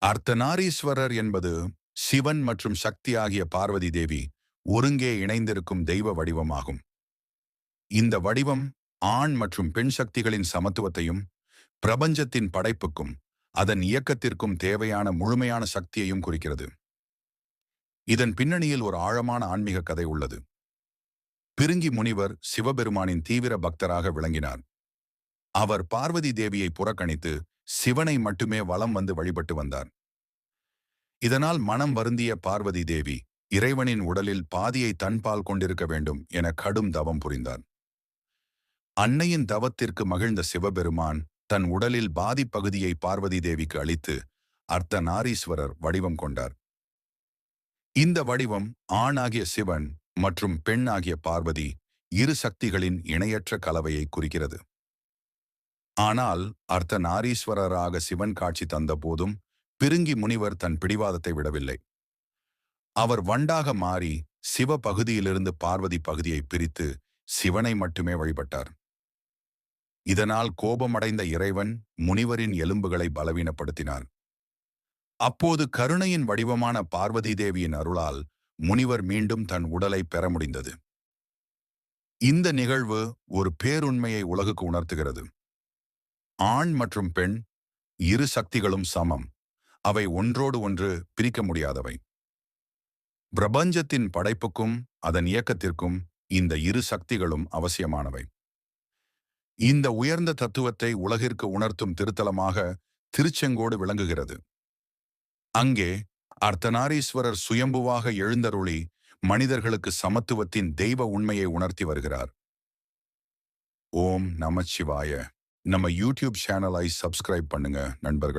அர்த்தநாரீஸ்வரர் என்பது சிவன் மற்றும் சக்தி ஆகிய பார்வதி தேவி ஒருங்கே இணைந்திருக்கும் தெய்வ வடிவமாகும். இந்த வடிவம் ஆண் மற்றும் பெண் சக்திகளின் சமத்துவத்தையும் பிரபஞ்சத்தின் படைப்புக்கும் அதன் இயக்கத்திற்கும் தேவையான முழுமையான சக்தியையும் குறிக்கிறது. இதன் பின்னணியில் ஒரு ஆழமான ஆன்மீக கதை உள்ளது. பிருங்கி முனிவர் சிவபெருமானின் தீவிர பக்தராக விளங்கினார். அவர் பார்வதி தேவியை புறக்கணித்து சிவனை மட்டுமே வலம் வந்து வழிபட்டு வந்தார். இதனால் மனம் வருந்திய பார்வதி தேவி இறைவனின் உடலில் பாதியை தன்பால் கொண்டிருக்க வேண்டும் என கடும் தவம் புரிந்தார். அன்னையின் தவத்திற்கு மகிழ்ந்த சிவபெருமான் தன் உடலில் பாதி பகுதியை பார்வதி தேவிக்கு அளித்து அர்த்தநாரீஸ்வரர் வடிவம் கொண்டார். இந்த வடிவம் ஆணாகிய சிவன் மற்றும் பெண் ஆகிய பார்வதி இரு சக்திகளின் இணையற்ற கலவையை குறிக்கிறது. ஆனால் அர்த்தநாரீஸ்வரராக சிவன் காட்சி தந்த போதும் பிருங்கி முனிவர் தன் பிடிவாதத்தை விடவில்லை. அவர் வண்டாக மாறி சிவ பகுதியிலிருந்து பார்வதி பகுதியை பிரித்து சிவனை மட்டுமே வழிபட்டார். இதனால் கோபமடைந்த இறைவன் முனிவரின் எலும்புகளை பலவீனப்படுத்தினார். அப்போது கருணையின் வடிவமான பார்வதி தேவியின் அருளால் முனிவர் மீண்டும் தன் உடலை பெற முடிந்தது. இந்த நிகழ்வு ஒரு பேருண்மையை உலகுக்கு உணர்த்துகிறது. ஆண் மற்றும் பெண் இரு சக்திகளும் சமம். அவை ஒன்றோடு ஒன்று பிரிக்க முடியாதவை. பிரபஞ்சத்தின் படைப்புக்கும் அதன் இயக்கத்திற்கும் இந்த இரு சக்திகளும் அவசியமானவை. இந்த உயர்ந்த தத்துவத்தை உலகிற்கு உணர்த்தும் திருத்தலமாக திருச்செங்கோடு விளங்குகிறது. அங்கே அர்த்தநாரீஸ்வரர் சுயம்புவாக எழுந்தருளி மனிதர்களுக்கு சமத்துவத்தின் தெய்வ உண்மையை உணர்த்தி வருகிறார். ஓம் நமச்சிவாய. நம்ம யூடியூப் சேனலை சப்ஸ்கிரைப் பண்ணுங்க நண்பர்கள்.